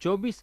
24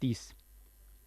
30।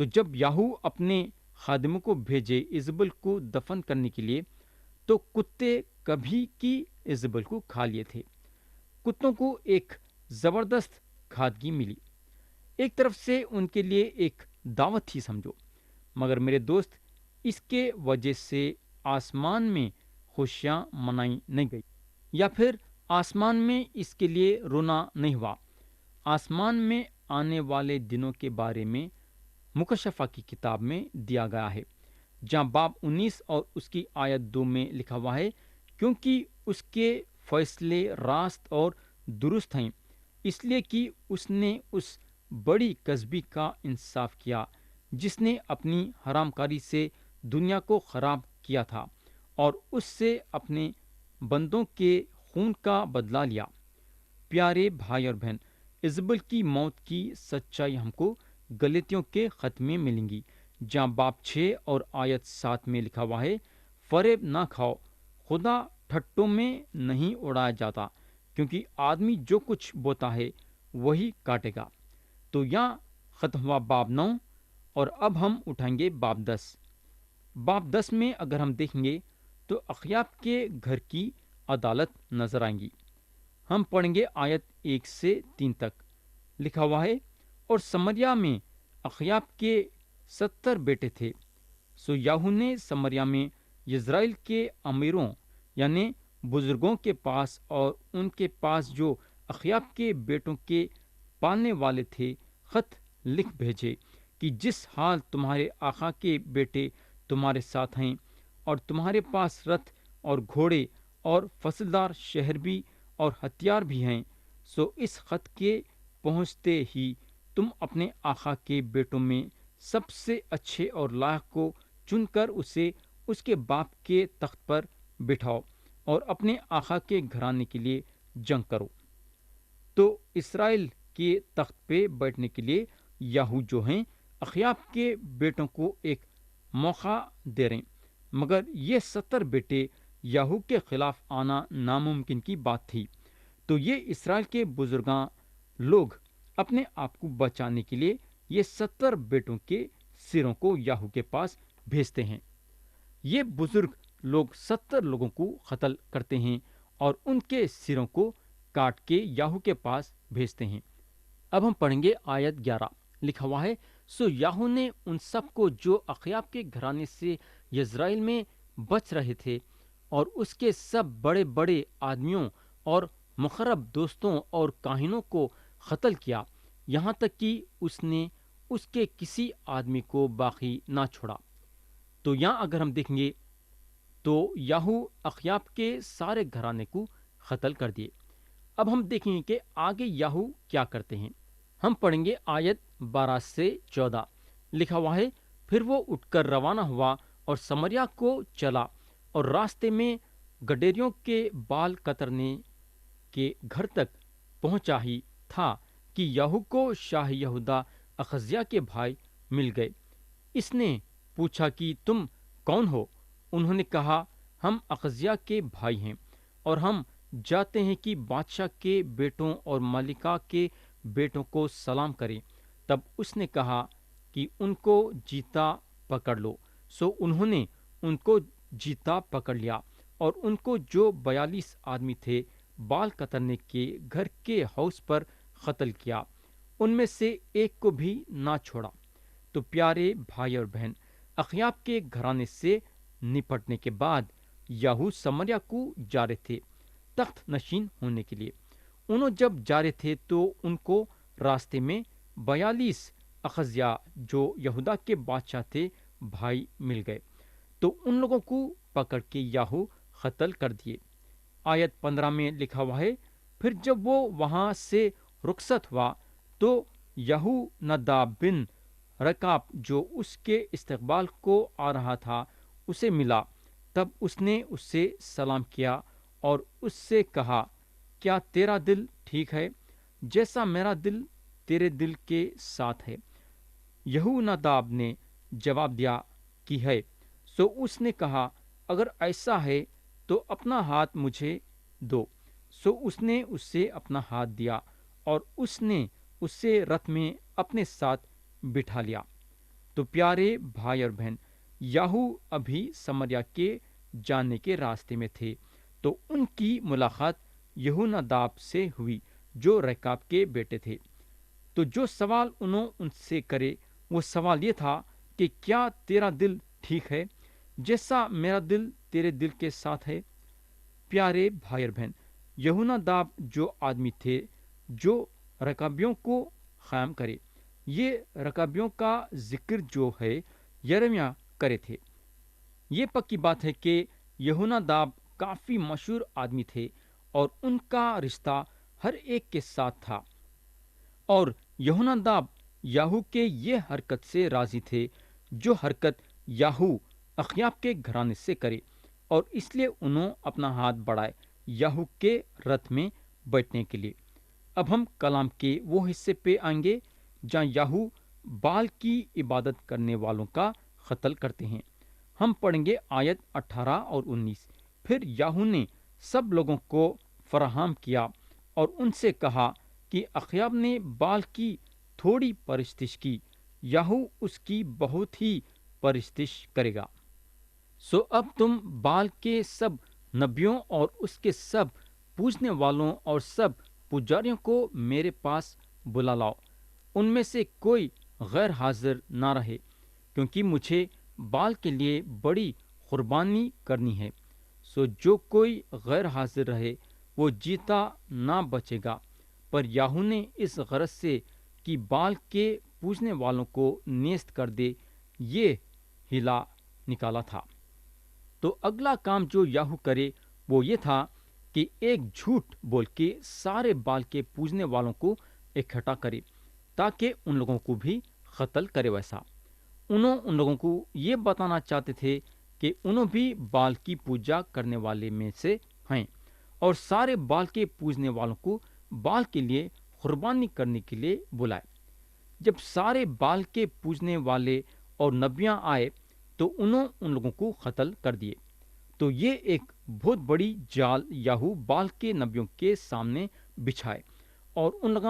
تو جب یاہو اپنے خادموں کو بھیجے ایزبل کو دفن کرنے کے لیے، تو کتے کبھی کی ایزبل کو کھا لیے تھے۔ کتوں کو ایک زبردست کھادگی ملی، ایک طرف سے ان کے لیے ایک دعوت ہی سمجھو، مگر میرے دوست اس کے وجہ سے آسمان میں خوشیاں منائی نہیں گئی، یا پھر آسمان میں اس کے لیے رونا نہیں ہوا۔ آسمان میں آنے والے دنوں کے بارے میں مکشفہ کی کتاب میں دیا گیا ہے، جہاں باب 19 اور اس کی آیت 2 میں لکھا ہوا ہے، کیونکہ اس کے فیصلے راست اور درست ہیں، اس لیے کہ اس نے اس بڑی کذبی کا انصاف کیا جس نے اپنی حرام کاری سے دنیا کو خراب کیا تھا، اور اس سے اپنے بندوں کے خون کا بدلہ لیا۔ پیارے بھائی اور بہن، ایزبل کی موت کی سچائی ہم کو گلتیوں کے خط میں ملیں گی، جہاں باب 6 اور آیت 7 میں لکھا ہوا ہے، فریب نہ کھاؤ، خدا ٹھٹوں میں نہیں اڑایا جاتا، کیونکہ آدمی جو کچھ بوتا ہے وہی کاٹے گا۔ تو یہاں ختم ہوا باب 9، اور اب ہم اٹھائیں گے باب 10۔ باب 10 میں اگر ہم دیکھیں گے تو اخیاب کے گھر کی عدالت نظر آئیں گی۔ ہم پڑھیں گے آیت 1 سے 3 تک، لکھا ہوا ہے، اور سمریا میں اخیاب کے 70 بیٹے تھے، سو یاہو نے سمریا میں یزرائیل کے امیروں یعنی بزرگوں کے پاس اور ان کے پاس جو اخیاب کے بیٹوں کے پالنے والے تھے خط لکھ بھیجے کہ جس حال تمہارے آقا کے بیٹے تمہارے ساتھ ہیں، اور تمہارے پاس رتھ اور گھوڑے اور فصلدار شہر بھی اور ہتھیار بھی ہیں، سو اس خط کے پہنچتے ہی تم اپنے آقا کے بیٹوں میں سب سے اچھے اور لائق کو چن کر اسے اس کے باپ کے تخت پر بٹھاؤ اور اپنے آقا کے گھرانے کے لیے جنگ کرو۔ تو اسرائیل کے تخت پہ بیٹھنے کے لیے یاہو جو ہیں اخیاب کے بیٹوں کو ایک موقع دے رہے ہیں، مگر یہ 70 بیٹے یاہو کے خلاف آنا ناممکن کی بات تھی۔ تو یہ اسرائیل کے بزرگاں لوگ اپنے آپ کو بچانے کے لیے یہ 70 بیٹوں کے سروں کو یاہو کے پاس بھیجتے ہیں۔ یہ بزرگ لوگ 70 لوگوں کو قتل کرتے ہیں اور ان کے سروں کو کاٹ کے یاہو کے پاس بھیجتے ہیں۔ اب ہم پڑھیں گے آیت 11، لکھا ہوا ہے، سو یاہو نے ان سب کو جو اخیاب کے گھرانے سے یزرائیل میں بچ رہے تھے اور اس کے سب بڑے بڑے آدمیوں اور مقرب دوستوں اور کاہنوں کو قتل کیا، یہاں تک کہ اس نے اس کے کسی آدمی کو باقی نہ چھوڑا۔ تو یہاں اگر ہم دیکھیں گے تو یاہو اخیاب کے سارے گھرانے کو قتل کر دیے۔ اب ہم دیکھیں گے کہ آگے یاہو کیا کرتے ہیں۔ ہم پڑھیں گے آیت 12 سے 14، لکھا ہوا ہے، پھر وہ اٹھ کر روانہ ہوا اور سمریا کو چلا، اور راستے میں گڈیریوں کے بال کترنے کے گھر تک پہنچا ہی تھا کہ یاہو کو شاہ یہودا اخزیہ کے بھائی مل گئے۔ اس نے پوچھا کہ تم کون ہو؟ انہوں نے کہا، ہم اخزیہ کے بھائی ہیں، اور ہم جاتے ہیں کہ بادشاہ کے بیٹوں اور ملکہ کے بیٹوں کو سلام کریں۔ تب اس نے کہا کہ ان کو جیتا پکڑ لو۔ سو انہوں نے ان کو جیتا پکڑ لیا، اور ان کو جو 42 آدمی تھے بال کترنے کے گھر کے حوض پر قتل کیا، ان میں سے ایک کو بھی نہ چھوڑا۔ تو پیارے بھائی اور بہن، اخیاب کے گھرانے سے نپٹنے کے بعد یاہو سمریا کو جا رہے تھے تخت نشین ہونے کے لیے۔ انہوں جب جا رہے تھے تو ان کو راستے میں 42 اخزیہ جو یہودا کے بادشاہ تھے بھائی مل گئے، تو ان لوگوں کو پکڑ کے یاہو قتل کر دیے۔ آیت 15 میں لکھا ہوا ہے، پھر جب وہ وہاں سے رخصت ہوا تو یہو نداب بن رکاب جو اس کے استقبال کو آ رہا تھا اسے ملا۔ تب اس نے اس سے سلام کیا اور اس سے کہا، کیا تیرا دل ٹھیک ہے جیسا میرا دل تیرے دل کے ساتھ ہے؟ یہو نداب نے جواب دیا کہ ہے۔ سو اس نے کہا، اگر ایسا ہے تو اپنا ہاتھ مجھے دو۔ سو اس نے اس سے اپنا ہاتھ دیا اور اس نے اسے رتھ میں اپنے ساتھ بٹھا لیا۔ تو تو پیارے بھائی اور بہن، یاہو ابھی سمریا کے جانے کے راستے میں تھے، تو ان کی ملاقات یہوناداب سے ہوئی جو رکاب کے بیٹے تھے۔ تو جو سوال انہوں ان سے کرے وہ سوال یہ تھا کہ کیا تیرا دل ٹھیک ہے جیسا میرا دل تیرے دل کے ساتھ ہے؟ پیارے بھائی اور بہن، یہوناداب جو آدمی تھے جو رکابیوں کو قائم کرے، یہ رکابیوں کا ذکر جو ہے یرمیاہ کرے تھے۔ یہ پکی بات ہے کہ یہوناداب کافی مشہور آدمی تھے اور ان کا رشتہ ہر ایک کے ساتھ تھا، اور یہوناداب یاہو کے یہ حرکت سے راضی تھے جو حرکت یاہو اخیاب کے گھرانے سے کرے، اور اس لیے انہوں اپنا ہاتھ بڑھائے یاہو کے رتھ میں بیٹھنے کے لیے۔ اب ہم کلام کے وہ حصے پہ آئیں گے جہاں یاہو بال کی عبادت کرنے والوں کا قتل کرتے ہیں۔ ہم پڑھیں گے آیت 18 اور 19۔ پھر یاہو نے سب لوگوں کو فراہم کیا اور ان سے کہا کہ اخیاب نے بال کی تھوڑی پرستش کی، یاہو اس کی بہت ہی پرستش کرے گا۔ سو اب تم بال کے سب نبیوں اور اس کے سب پوجنے والوں اور سب پجاریوں کو میرے پاس بلا لاؤ، ان میں سے کوئی غیر حاضر نہ رہے، کیونکہ مجھے بال کے لیے بڑی قربانی کرنی ہے۔ سو جو کوئی غیر حاضر رہے وہ جیتا نہ بچے گا۔ پر یاہو نے اس غرض سے کہ بال کے پوجنے والوں کو نیست کر دے یہ ہلا نکالا تھا۔ تو اگلا کام جو یاہو کرے وہ یہ تھا کہ ایک جھوٹ بول کے سارے بال کے پوجنے والوں کو اکٹھا کرے تاکہ ان لوگوں کو بھی قتل کرے۔ ویسا انہوں ان لوگوں کو یہ بتانا چاہتے تھے کہ انہوں بھی بال کی پوجا کرنے والے میں سے ہیں، اور سارے بال کے پوجنے والوں کو بال کے لیے قربانی کرنے کے لیے بلائے۔ جب سارے بال کے پوجنے والے اور نبیاں آئے تو انہوں ان لوگوں کو قتل کر دیے۔ تو یہ ایک بہت بڑی جال یاہو بال کے نبیوں کے سامنے بچھائے، اور ان لوگ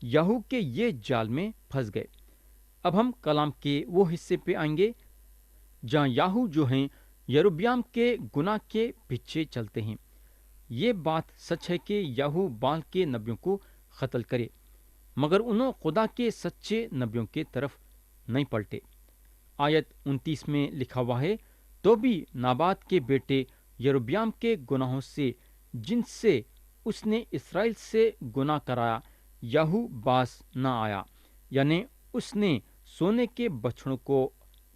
یاہو کے یہ جال میں پھنس گئے۔ اب ہم کلام کے وہ حصے پہ آئیں گے جہاں یاہو جو ہیں یروبیام کے گناہ کے پیچھے چلتے ہیں۔ یہ بات سچ ہے کہ یاہو بال کے نبیوں کو قتل کرے، مگر انہوں خدا کے سچے نبیوں کے طرف نہیں پلٹے۔ آیت 29 میں لکھا ہوا ہے، تو بھی نابات کے بیٹے یروبیام کے گناہوں سے جن سے اس نے اسرائیل سے گناہ کرایا یاہو باز نہ آیا، یعنی اس نے سونے کے بچھڑوں کو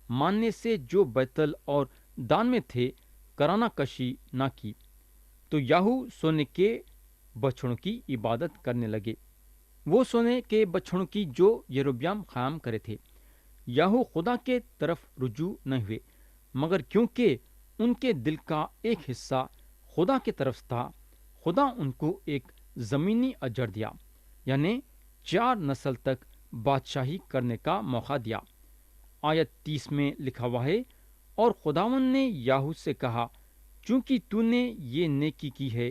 ماننے سے جو بیتل اور دان میں تھے کرانہ کشی نہ کی۔ تو یاہو سونے کے بچھڑوں کی عبادت کرنے لگے، وہ سونے کے بچھڑوں کی جو یروبیام قائم کرے تھے۔ یاہو خدا کے طرف رجوع نہیں ہوئے، مگر کیونکہ ان کے دل کا ایک حصہ خدا کی طرف تھا، خدا ان کو ایک زمینی اجر دیا، یعنی 4 نسل تک بادشاہی کرنے کا موقع دیا۔ آیت 30 میں لکھا ہوا ہے، اور خداوند نے یاہو سے کہا، چونکہ تو نے یہ نیکی کی ہے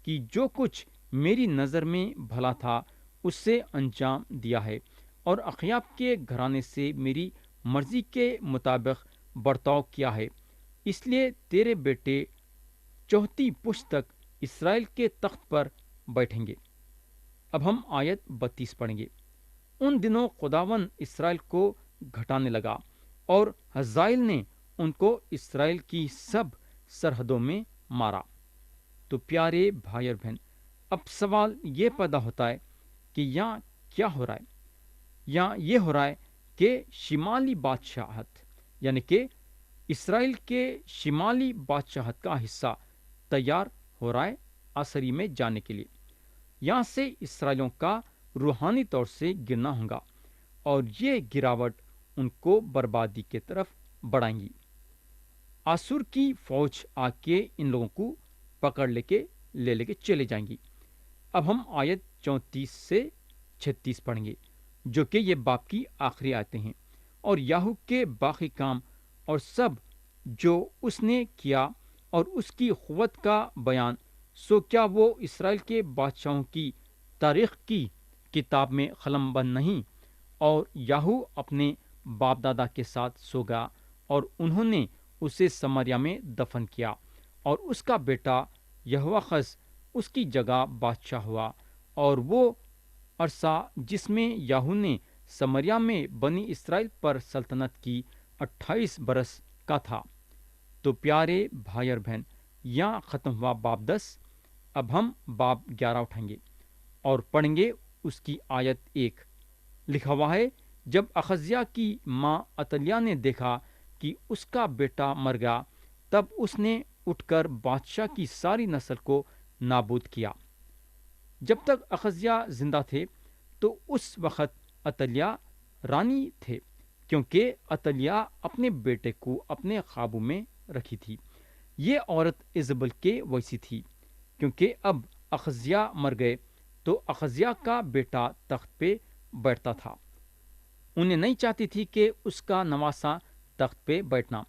کہ جو کچھ میری نظر میں بھلا تھا اس سے انجام دیا ہے، اور اخیاب کے گھرانے سے میری مرضی کے مطابق برتاؤ کیا ہے، اس لیے تیرے بیٹے 4 پشت تک اسرائیل کے تخت پر بیٹھیں گے۔ اب ہم آیت 32 پڑھیں گے۔ ان دنوں خداوند اسرائیل کو گھٹانے لگا، اور حزائیل نے ان کو اسرائیل کی سب سرحدوں میں مارا۔ تو پیارے بھائی اور بہن، اب سوال یہ پیدا ہوتا ہے کہ یہاں کیا ہو رہا ہے؟ یہاں یہ ہو رہا ہے کہ شمالی بادشاہت یعنی کہ اسرائیل کے شمالی بادشاہت کا حصہ تیار ہو رہا ہے آسری میں جانے کے لیے۔ یہاں سے اسرائیلیوں کا روحانی طور سے گرنا ہوگا، اور یہ گراوٹ ان کو بربادی کی طرف بڑھائیں گی۔ آسور کی فوج آ کے ان لوگوں کو پکڑ لے کے چلے جائیں گی۔ اب ہم آیت 34 سے 36 پڑھیں گے، جو کہ یہ باب کی آخری آیتیں ہیں۔ اور یاہو کے باقی کام اور سب جو اس نے کیا اور اس کی قوت کا بیان، سو کیا وہ اسرائیل کے بادشاہوں کی تاریخ کی کتاب میں قلم بند نہیں؟ اور یاہو اپنے باپ دادا کے ساتھ سو گیا اور انہوں نے اسے سمریا میں دفن کیا، اور اس کا بیٹا یہوآخز اس کی جگہ بادشاہ ہوا، اور وہ عرصہ جس میں یاہو نے سمریا میں بنی اسرائیل پر سلطنت کی 28 برس کا تھا۔ تو پیارے بھائی اور بہن، یہاں ختم ہوا باب 10۔ اب ہم باب 11 اٹھائیں گے اور پڑھیں گے اس کی آیت 1۔ لکھا ہوا ہے، جب اخزیہ کی ماں عتلیہ نے دیکھا کہ اس کا بیٹا مر گیا، تب اس نے اٹھ کر بادشاہ کی ساری نسل کو نابود کیا۔ جب تک اخزیہ زندہ تھے تو اس وقت عتلیہ رانی تھے، کیونکہ عتلیہ اپنے بیٹے کو اپنے قابو میں رکھی تھی۔ یہ عورت ایزبل کے ویسی تھی، کیونکہ اب اخزیہ مر گئے تو اخزیہ کا بیٹا تخت پہ بیٹھتا تھا۔ انہیں نہیں چاہتی تھی کہ اس کا نواسا تخت پہ بیٹھنا۔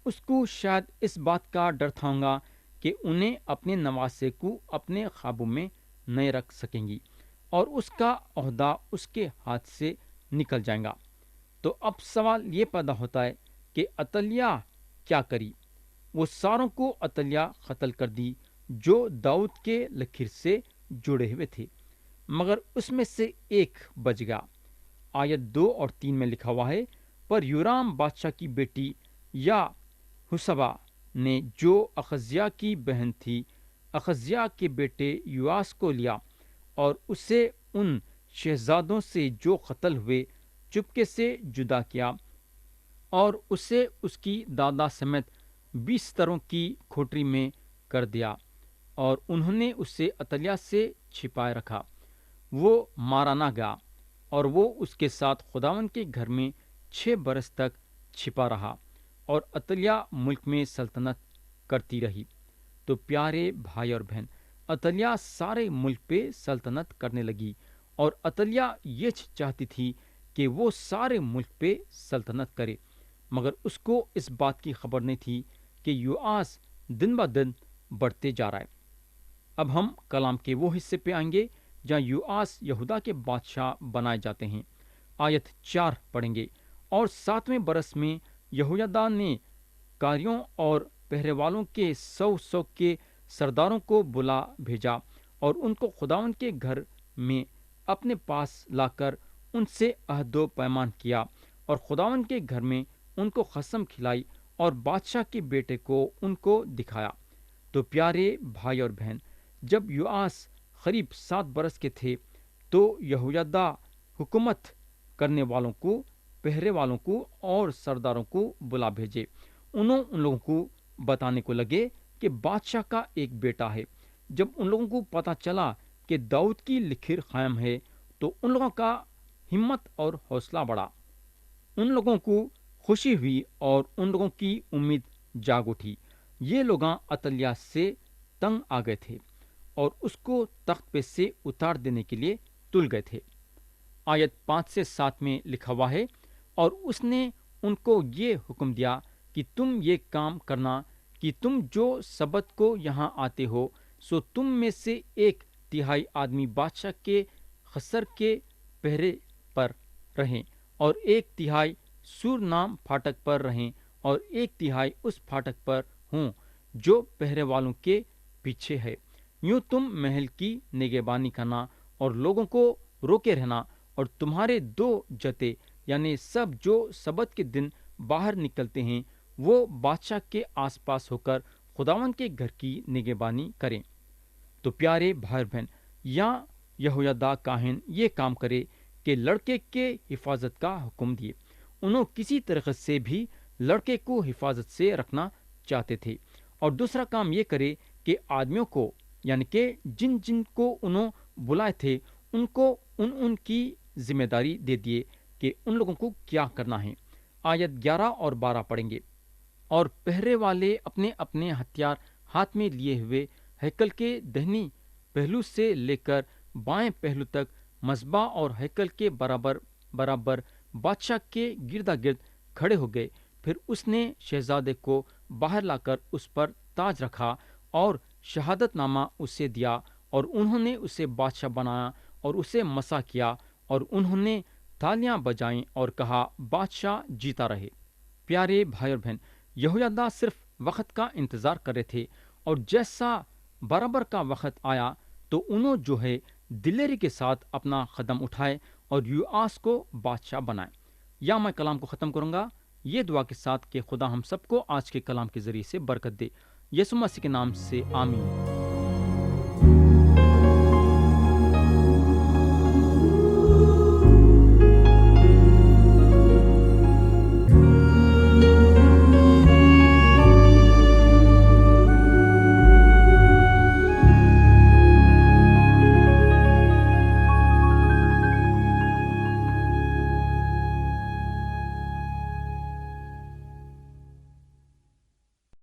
اس کو شاید اس بات کا ڈر تھا ہوگا کہ انہیں اپنے نواسے کو اپنے قابو میں نہیں رکھ سکیں گی اور اس کا عہدہ اس کے ہاتھ سے نکل جائے گا۔ تو اب سوال یہ پیدا ہوتا ہے کہ عتلیہ کیا کری؟ وہ ساروں کو عتلیہ قتل کر دی جو داؤد کے لکیر سے جڑے ہوئے تھے، مگر اس میں سے ایک بچ گیا۔ آیت 2 اور 3 میں لکھا ہوا ہے، پر یورام بادشاہ کی بیٹی یا حسبا نے جو اخزیہ کی بہن تھی، اخزیہ کے بیٹے یواس کو لیا اور اسے ان شہزادوں سے جو قتل ہوئے چپکے سے جدا کیا، اور اسے اس کی دادا سمیت 20 تروں کی کھوٹری میں کر دیا، اور انہوں نے اسے عتلیہ سے چھپائے رکھا۔ وہ مارا نہ گیا، اور وہ اس کے ساتھ خداون کے گھر میں 6 برس تک چھپا رہا، اور عتلیہ ملک میں سلطنت کرتی رہی۔ تو پیارے بھائی اور بہن، عتلیہ سارے ملک پہ سلطنت کرنے لگی، اور عتلیہ یہ چاہتی تھی کہ وہ سارے ملک پہ سلطنت کرے، مگر اس کو اس بات کی خبر نہیں تھی کہ یوآس دن بہ دن بڑھتے جا رہا ہے۔ اب ہم کلام کے وہ حصے پہ آئیں گے جہاں یوآس یہودا کے بادشاہ بنائے جاتے ہیں۔ آیت 4 پڑھیں گے، اور 7ویں برس میں یہویدا نے کاریوں اور پہرے والوں کے 100 کے سرداروں کو بلا بھیجا، اور ان کو خداون کے گھر میں اپنے پاس لا کر ان سے عہد و پیمان کیا، اور خداون کے گھر میں ان کو قسم کھلائی، اور بادشاہ کے بیٹے کو ان کو دکھایا۔ تو پیارے بھائی اور بہن، جب یوآس قریب 7 برس کے تھے تو یہویدا حکومت کرنے والوں کو، پہرے والوں کو اور سرداروں کو بلا بھیجے۔ انہوں ان لوگوں کو بتانے کو لگے کہ بادشاہ کا ایک بیٹا ہے۔ جب ان لوگوں کو پتا چلا کہ داؤد کی لکیر قائم ہے تو ان لوگوں کا ہمت اور حوصلہ بڑھا۔ ان لوگوں کو خوشی ہوئی اور ان لوگوں کی امید جاگ اٹھی۔ یہ لوگ عتلیہ سے تنگ آ گئے تھے اور اس کو تخت پہ سے اتار دینے کے لیے تل گئے تھے۔ آیت 5 سے 7 میں لکھا ہوا ہے، اور اس نے ان کو یہ حکم دیا کہ تم یہ کام کرنا کہ تم جو سبت کو یہاں آتے ہو، سو تم میں سے 1/3 آدمی بادشاہ کے قصر کے پہرے پر رہیں، اور 1/3 سور نام پھاٹک پر رہیں، اور 1/3 اس پھاٹک پر ہوں جو پہرے والوں کے پیچھے ہے۔ یوں تم محل کی نگہبانی کرنا اور لوگوں کو روکے رہنا، اور تمہارے 2 جتے یعنی سب جو سبت کے دن باہر نکلتے ہیں وہ بادشاہ کے آس پاس ہو کر خداون کے گھر کی نگہبانی کریں۔ تو پیارے بھائی بہن، یا یہویدا کاہن یہ کام کرے کہ لڑکے کے حفاظت کا حکم دیے۔ انہوں کسی طریقے سے بھی لڑکے کو حفاظت سے رکھنا چاہتے تھے، اور دوسرا کام یہ کرے کہ آدمیوں کو یعنی کہ جن جن کو انہوں بلائے تھے ان کو ان کی ذمہ داری دے دیے کہ ان لوگوں کو کیا کرنا ہے۔ آیت 11 اور 12 پڑھیں گے، اور پہرے والے اپنے اپنے ہتھیار ہاتھ میں لیے ہوئے ہیکل کے دہنی پہلو سے لے کر بائیں پہلو تک مذبح اور ہیکل کے برابر برابر بادشاہ کے گردا گرد کھڑے ہو گئے۔ پھر اس نے شہزادے کو باہر لا کر اس پر تاج رکھا اور شہادت نامہ اسے دیا، اور انہوں نے اسے بادشاہ بنایا اور اسے مسح کیا، اور انہوں نے تالیاں بجائیں اور کہا بادشاہ جیتا رہے۔ پیارے بھائی اور بہن، یہویدا صرف وقت کا انتظار کر رہے تھے، اور جیسا برابر کا وقت آیا تو انہوں جو ہے دلیری کے ساتھ اپنا قدم اٹھائے اور یوآس کو بادشاہ بنائے۔ یا میں کلام کو ختم کروں گا یہ دعا کے ساتھ کہ خدا ہم سب کو آج کے کلام کے ذریعے سے برکت دے، یسوع مسیح کے نام سے آمین۔